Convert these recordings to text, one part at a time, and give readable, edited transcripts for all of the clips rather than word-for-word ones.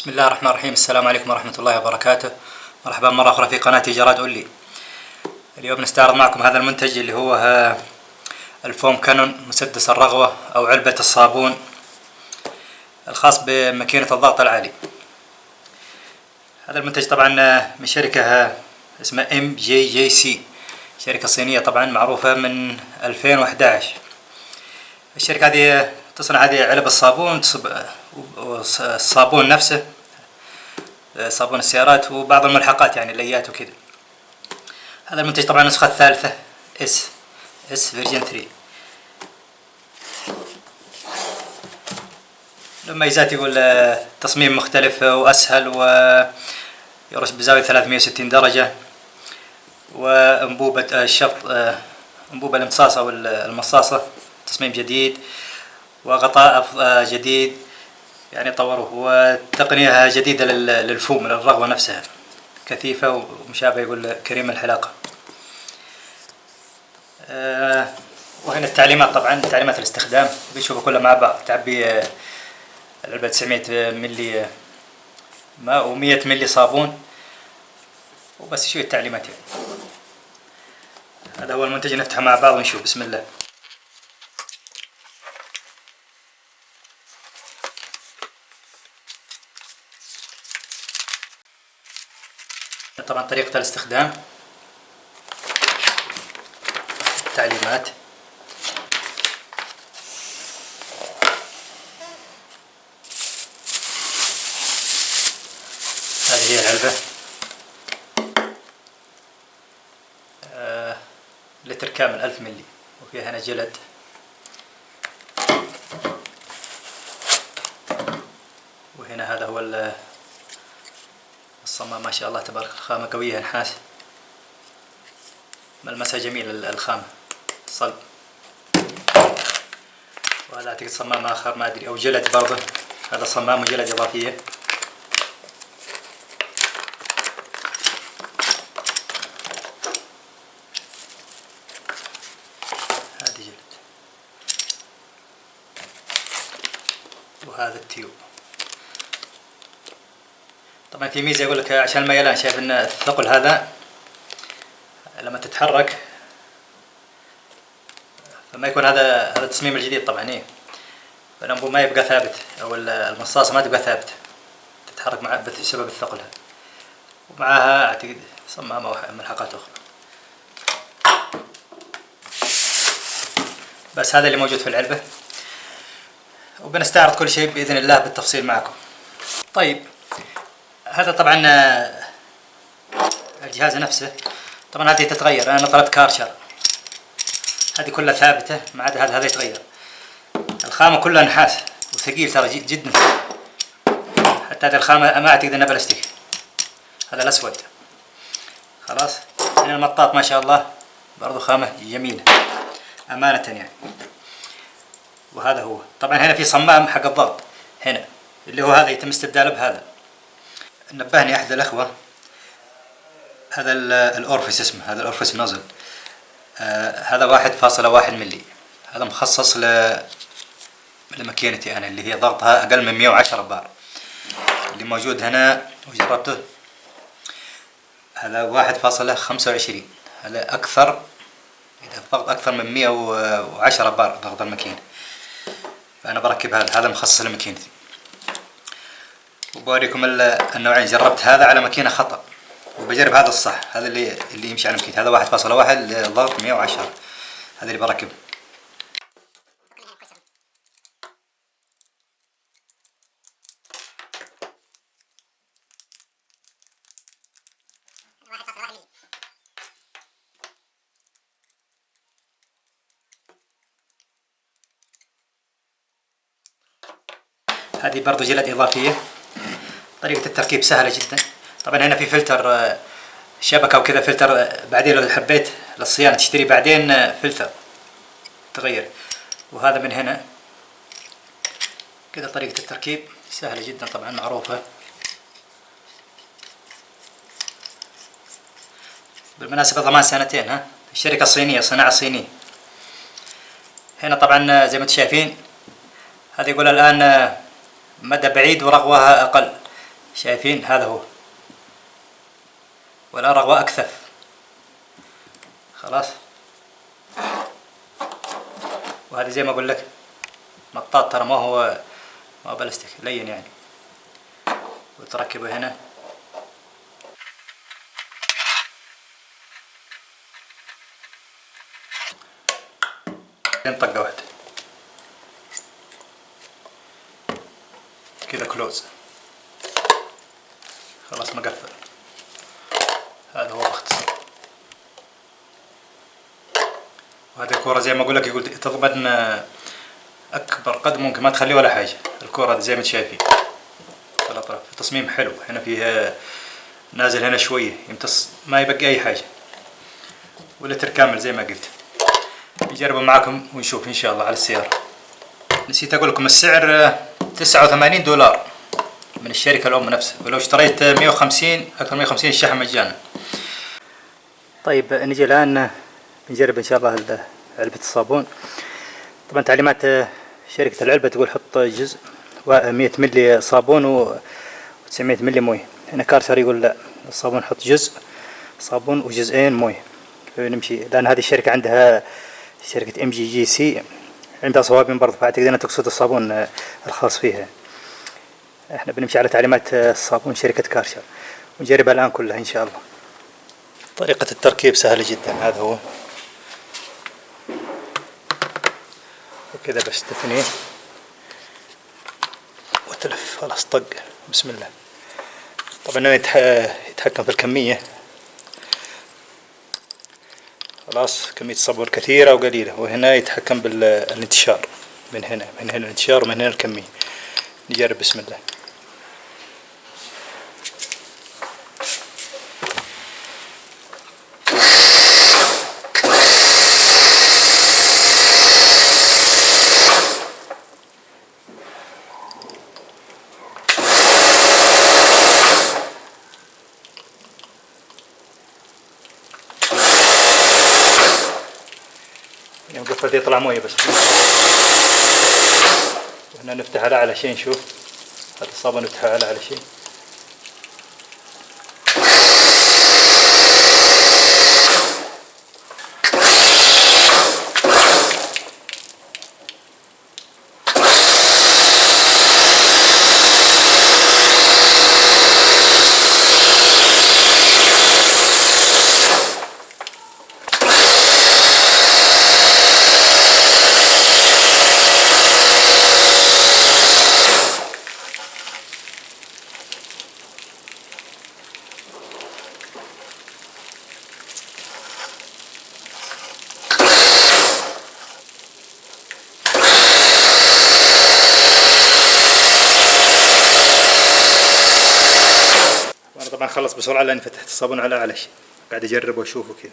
بسم الله الرحمن الرحيم. السلام عليكم ورحمة الله وبركاته. مرحبا مرة أخرى في قناة جراد أولي. اليوم نستعرض معكم هذا المنتج اللي هو الفوم كانون مسدس الرغوة أو علبة الصابون الخاص بماكينة الضغط العالي. هذا المنتج طبعا من شركة اسمها MJJC، شركة صينية طبعا معروفة من 2011. الشركة هذه تصنع هذه علب الصابون والصابون نفسه، صابون السيارات وبعض الملحقات يعني الليات وكذا. هذا المنتج طبعا النسخة الثالثة اس فيرجن 3. له ميزات، يقول تصميم مختلف وأسهل ويرش بزاوية 360 درجة، وأنبوبة الشفط، أنبوبة الامتصاص أو المصاصة تصميم جديد، وغطاء جديد يعني طوروه، وتقنية جديدة للفوم للرغوة نفسها، كثيفة ومشابهة يقول كريم الحلاقة. وهنا التعليمات، طبعا تعليمات الاستخدام بنشوفها كلها مع بعض. تعبي العلبة 900 ملي ماء و100 ملي صابون وبس، شوية تعليمات يعني. هذا هو المنتج، نفتحه مع بعض ونشوف. بسم الله. طبعا طريقة الاستخدام، التعليمات، هذه هي العلبة. لتر كامل 1000 ملي، وفيها هنا جلد. وهنا هذا هو الصمام، ما شاء الله تبارك، الخامة قوية، نحاس، ملمسها جميل، الخامة صلب. وهذا اعتقد صمام اخر ما ادري، او جلد برضه، هذا صمام وجلد اضافية. هذه جلد، وهذا التيوب. طبعا في ميزة يقول لك عشان الميلان، شايف ان الثقل هذا لما تتحرك فما يكون هذا التصميم الجديد طبعا، فالانبوب ما يبقى ثابت، او المصاصة ما تبقى ثابتة، تتحرك مع بسبب الثقل هذا. ومعها اعتقد صمامة او ملحقات اخرى. بس هذا اللي موجود في العلبة، وبنستعرض كل شيء باذن الله بالتفصيل معكم. طيب، هذا طبعا الجهاز نفسه. طبعا هذه تتغير، انا طلبت كارشر، هذه كلها ثابتة ما عدا هذا يتغير. الخامة كلها نحاس وثقيل ترى جدا، حتى هذه الخامة ما اعتقد انها بلاستيك، هذا الاسود. خلاص، هنا المطاط ما شاء الله برضو خامة جميلة امانة يعني. وهذا هو طبعا هنا في صمام حق الضغط هنا، اللي هو هذا يتم استبداله بهذا. نبهني احد الاخوة، هذا الاورفس اسمه، هذا الاورفس نوزل، هذا 1.1 ملي، هذا مخصص لماكينتي انا، اللي هي ضغطها اقل من 110 بار. اللي موجود هنا وجربته هذا 1.25، هذا اكثر، اذا الضغط اكثر من 110 بار ضغط الماكينة. فانا بركب هذا مخصص لماكينتي. وبوريكم النوعين. جربت هذا على ماكينة خطأ، وبجرب هذا الصح، هذا اللي يمشي على ماكينتي، هذا 1.1 ضغط 110، هذا اللي بركبه. هذه برضو جلد إضافية. طريقة التركيب سهلة جدا. طبعا هنا في فلتر شبكة وكذا، فلتر بعدين لو حبيت للصيانة تشتري بعدين فلتر تغير. وهذا من هنا كذا. طريقة التركيب سهلة جدا طبعا، معروفة. بالمناسبة ضمان 2 سنين، الشركة صينية، صناعة صينية. هنا طبعا زي ما انتم شايفين، هذا يقول الآن مدى بعيد ورغوها أقل، شايفين هذا هو، والأرغوة أكثف. خلاص. وهذا زي ما أقول لك مطاط، ترى ما هو بلاستيك، لين يعني. وتركبه هنا. طقة واحدة كذا كلوز. خلاص مقفل. هذا هو باختصار. وهذه الكورة زي ما أقول لك يقول تضمن أكبر قدر ممكن، ما تخليه ولا حاجة. الكورة زي ما انتم شايفين الأطراف تصميم حلو، هنا فيها نازل هنا شوية يمتص، ما يبقى أي حاجة. واللتر كامل زي ما قلت. نجربه معاكم ونشوف إن شاء الله على السيارة. نسيت أقول لكم السعر 89 دولار من الشركة الأم نفسها، ولو اشتريت 150 أكثر 150 الشحن مجانا. طيب نجي الآن بنجرب إن شاء الله علبة الصابون. طبعا تعليمات شركة العلبة تقول حط جزء 100 ملي صابون و900 ملي موية. هنا كارتر يقول لا، الصابون حط جزء صابون وجزئين موية. نمشي لأن هذه الشركة عندها شركة MGGC عندها صوابين برضه، فأعتقد أنها تقصد الصابون الخاص فيها. احنا بنمشي على تعليمات الصابون شركة كارشر ونجربها الآن كلها إن شاء الله. طريقة التركيب سهلة جدا. هذا هو، وكذا بس تثنيه وتلف. خلاص طق. بسم الله. طبعا يتحكم في الكمية. خلاص كمية الصابون كثيرة أو قليلة، وهنا يتحكم بالانتشار، من هنا الانتشار ومن هنا الكمية. نجرب. بسم الله. يوم قفلت يطلع مويه بس. وهنا نفتح على شيء نشوف. هذا الصابون نفتحه على شيء. طبعا خلص بسرعة لأني فتحت الصابون على أعلى شيء، قاعد أجرب وأشوفه كذا.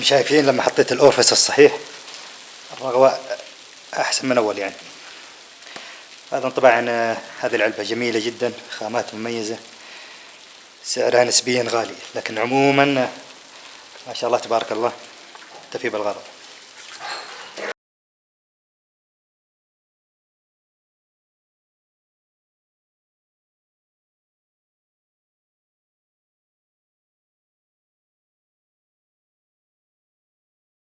شايفين لما حطيت الأورفس الصحيح الرغوة أحسن من أول يعني. هذا طبعا هذه العلبة جميلة جدا، خامات مميزة، سعرها نسبيا غالي، لكن عموما ما شاء الله تبارك الله تفي بالغرض.